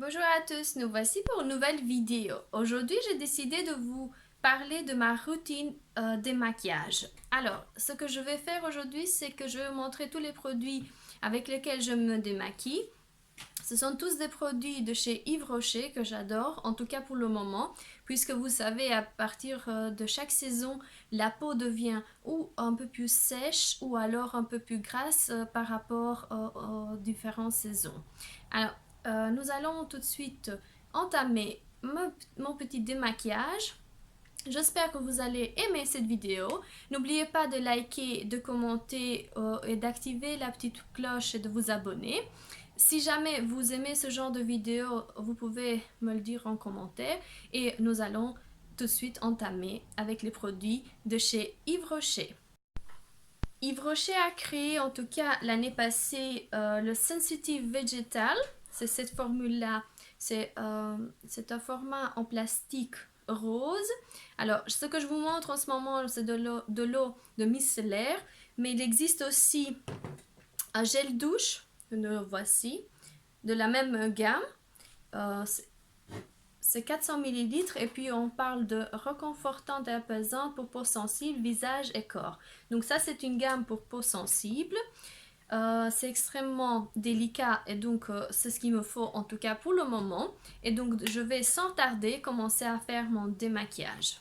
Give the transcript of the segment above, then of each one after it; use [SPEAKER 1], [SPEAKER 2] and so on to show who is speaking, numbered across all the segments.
[SPEAKER 1] Bonjour à tous, nous voici pour une nouvelle vidéo. Aujourd'hui, j'ai décidé de vous parler de ma routine démaquillage. Alors, ce que je vais faire aujourd'hui, c'est que je vais vous montrer tous les produits avec lesquels je me démaquille. Ce sont tous des produits de chez Yves Rocher que j'adore, en tout cas pour le moment, puisque vous savez, à partir de chaque saison, la peau devient ou un peu plus sèche ou alors un peu plus grasse par rapport aux différentes saisons. Alors, nous allons tout de suite entamer mon petit démaquillage. J'espère que vous allez aimer cette vidéo. N'oubliez pas de liker, de commenter et d'activer la petite cloche et de vous abonner. Si jamais vous aimez ce genre de vidéo, vous pouvez me le dire en commentaire. Et nous allons tout de suite entamer avec les produits de chez Yves Rocher. Yves Rocher a créé en tout cas l'année passée le Sensitive Vegetal. C'est cette formule-là. C'est un format en plastique rose. Alors, ce que je vous montre en ce moment, c'est de l'eau de micellaire. Mais il existe aussi un gel douche. Le voici. De la même gamme. Euh, c'est 400 ml et puis on parle de reconfortante et apaisante pour peau sensible, visage et corps. Donc ça c'est une gamme pour peau sensible. C'est extrêmement délicat et donc c'est ce qu'il me faut en tout cas pour le moment. Et donc je vais sans tarder commencer à faire mon démaquillage.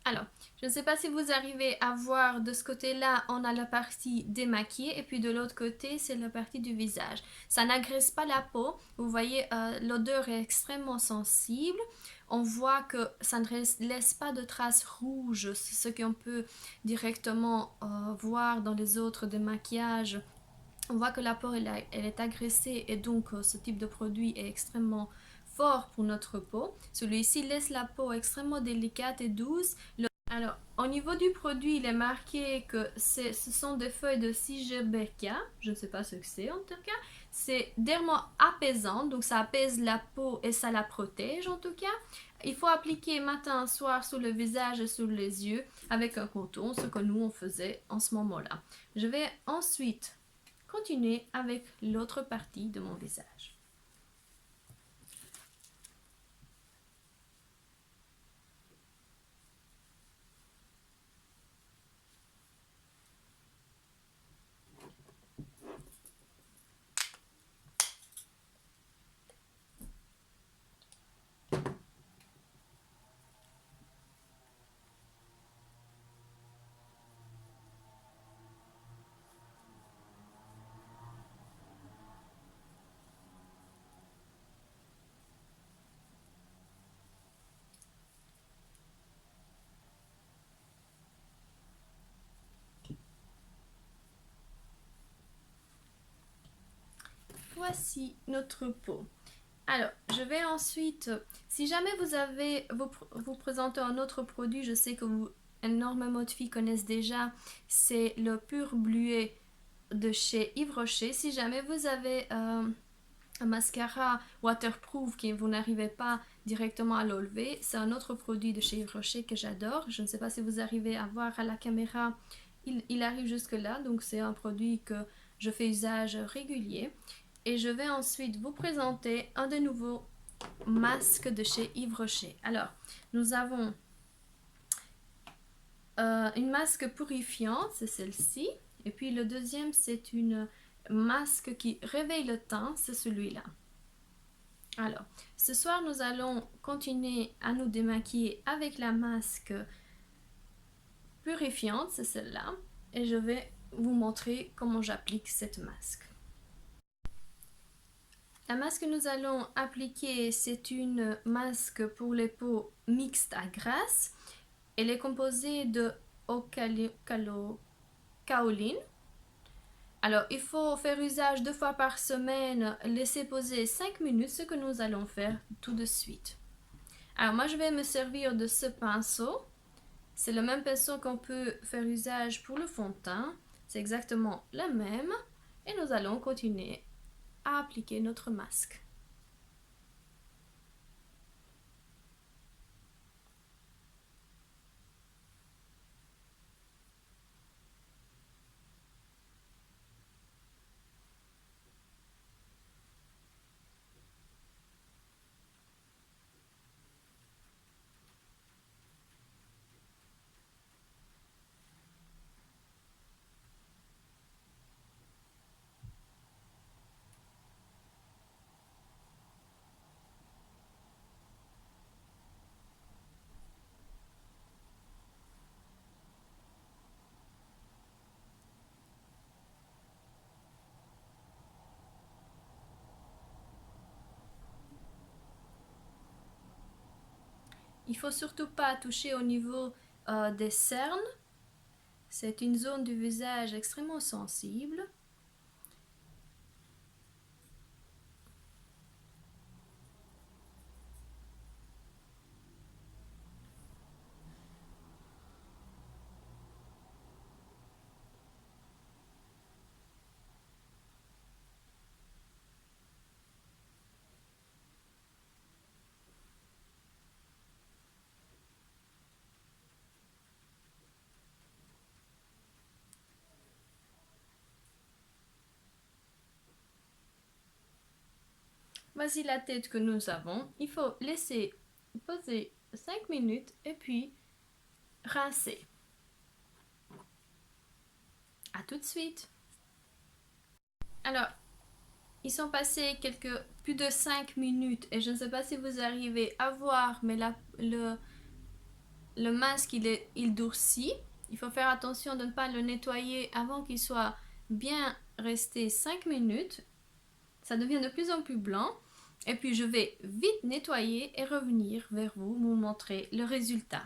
[SPEAKER 1] Alors, je ne sais pas si vous arrivez à voir de ce côté-là, on a la partie démaquillée et puis de l'autre côté, c'est la partie du visage. Ça n'agresse pas la peau. Vous voyez, l'odeur est extrêmement sensible. On voit que ça ne laisse pas de traces rouges, c'est ce qu'on peut directement voir dans les autres démaquillages. On voit que la peau elle est agressée et donc ce type de produit est extrêmement fort pour notre peau. Celui-ci laisse la peau extrêmement délicate et douce. Alors, au niveau du produit, il est marqué que ce sont des feuilles de Sigeberka. Je ne sais pas ce que c'est en tout cas. C'est dermo-apaisant, donc ça apaise la peau et ça la protège en tout cas. Il faut appliquer matin, soir sur le visage et sur les yeux avec un coton, ce que nous on faisait en ce moment-là. Je vais ensuite continuer avec l'autre partie de mon visage. Voici notre peau. Alors, je vais ensuite, si jamais vous présentez un autre produit, je sais que énormément de filles connaissent déjà, c'est le Pur Bluet de chez Yves Rocher. Si jamais vous avez un mascara waterproof que vous n'arrivez pas directement à l'enlever, c'est un autre produit de chez Yves Rocher que j'adore. Je ne sais pas si vous arrivez à voir à la caméra, il arrive jusque là, donc c'est un produit que je fais usage régulier. Et je vais ensuite vous présenter un de nouveaux masques de chez Yves Rocher. Alors, nous avons une masque purifiante, c'est celle-ci. Et puis le deuxième, c'est une masque qui réveille le teint, c'est celui-là. Alors, ce soir, nous allons continuer à nous démaquiller avec la masque purifiante, c'est celle-là. Et je vais vous montrer comment j'applique cette masque. La masque que nous allons appliquer, c'est une masque pour les peaux mixtes à grasse. Elle est composée de kaoline. Alors, il faut faire usage 2 fois par semaine, laisser poser 5 minutes, ce que nous allons faire tout de suite. Alors, moi, je vais me servir de ce pinceau. C'est le même pinceau qu'on peut faire usage pour le fond de teint. C'est exactement le même. Et nous allons continuer à appliquer notre masque. Il ne faut surtout pas toucher au niveau des cernes. C'est une zone du visage extrêmement sensible. Voici la tête que nous avons. Il faut laisser poser 5 minutes et puis rincer. À tout de suite. Alors, ils sont passés plus de 5 minutes et je ne sais pas si vous arrivez à voir, mais le masque il durcit. Il faut faire attention de ne pas le nettoyer avant qu'il soit bien resté 5 minutes. Ça devient de plus en plus blanc. Et puis je vais vite nettoyer et revenir vers vous montrer le résultat.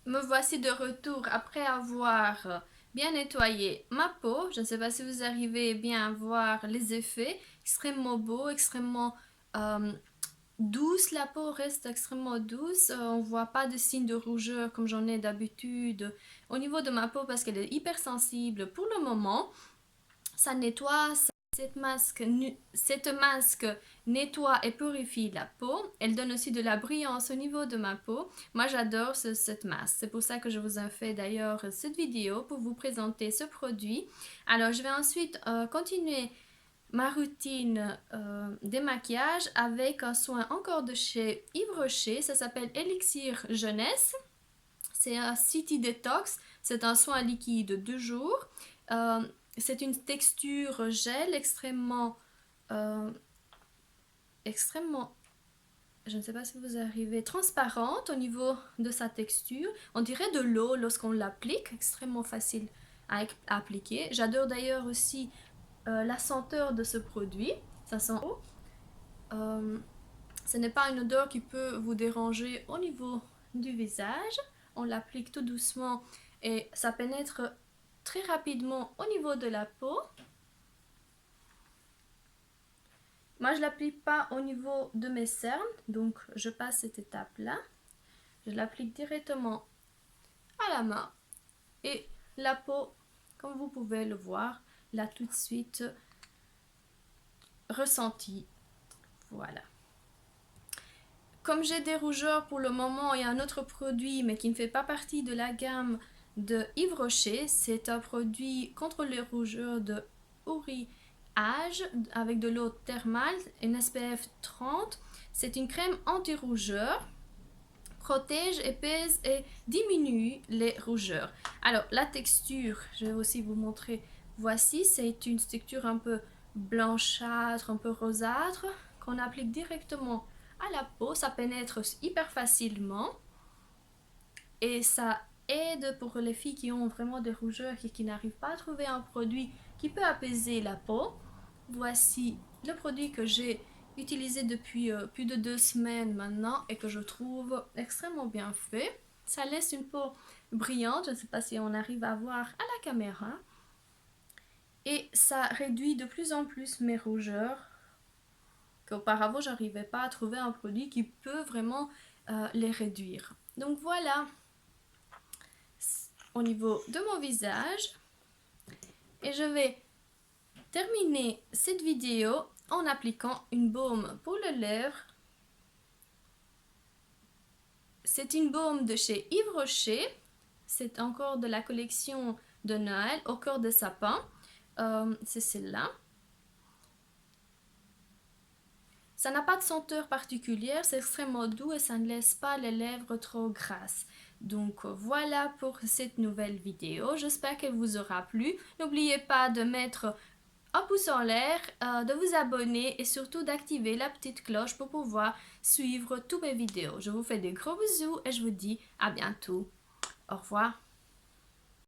[SPEAKER 1] Me voici de retour après avoir bien nettoyé ma peau. Je ne sais pas si vous arrivez bien à voir les effets. Extrêmement beau, extrêmement douce. La peau reste extrêmement douce. On ne voit pas de signes de rougeur comme j'en ai d'habitude au niveau de ma peau parce qu'elle est hyper sensible pour le moment. Ça nettoie. Cette masque nettoie et purifie la peau. Elle donne aussi de la brillance au niveau de ma peau. Moi, j'adore cette masque. C'est pour ça que je vous ai fait d'ailleurs cette vidéo pour vous présenter ce produit. Alors, je vais ensuite continuer ma routine démaquillage avec un soin encore de chez Yves Rocher. Ça s'appelle Elixir Jeunesse. C'est un City Detox. C'est un soin liquide 2 jours. C'est une texture gel extrêmement, je ne sais pas si vous arrivez, transparente au niveau de sa texture. On dirait de l'eau lorsqu'on l'applique, extrêmement facile à appliquer. J'adore d'ailleurs aussi la senteur de ce produit, ça sent haut. Ce n'est pas une odeur qui peut vous déranger au niveau du visage. On l'applique tout doucement et ça pénètre très rapidement au niveau de la peau. Moi, je ne l'applique pas au niveau de mes cernes, donc je passe cette étape-là. Je l'applique directement à la main et la peau, comme vous pouvez le voir, l'a tout de suite ressenti. Voilà. Comme j'ai des rougeurs pour le moment, il y a un autre produit, mais qui ne fait pas partie de la gamme de Yves Rocher. C'est un produit contre les rougeurs de Uriage avec de l'eau thermale, une SPF 30. C'est une crème anti-rougeur protège, épaisse et diminue les rougeurs. Alors, la texture, je vais aussi vous montrer. Voici, c'est une texture un peu blanchâtre, un peu rosâtre, qu'on applique directement à la peau. Ça pénètre hyper facilement et ça aide pour les filles qui ont vraiment des rougeurs et qui n'arrivent pas à trouver un produit qui peut apaiser la peau. Voici le produit que j'ai utilisé depuis plus de 2 semaines maintenant et que je trouve extrêmement bien fait. Ça laisse une peau brillante, je ne sais pas si on arrive à voir à la caméra. Et ça réduit de plus en plus mes rougeurs qu'auparavant je n'arrivais pas à trouver un produit qui peut vraiment les réduire. Donc voilà au niveau de mon visage. Et je vais terminer cette vidéo en appliquant une baume pour les lèvres. C'est une baume de chez Yves Rocher. C'est encore de la collection de Noël au cœur de sapin. C'est celle-là. Ça n'a pas de senteur particulière, c'est extrêmement doux et ça ne laisse pas les lèvres trop grasses. Donc voilà pour cette nouvelle vidéo. J'espère qu'elle vous aura plu. N'oubliez pas de mettre un pouce en l'air, de vous abonner et surtout d'activer la petite cloche pour pouvoir suivre toutes mes vidéos. Je vous fais de gros bisous et je vous dis à bientôt. Au revoir.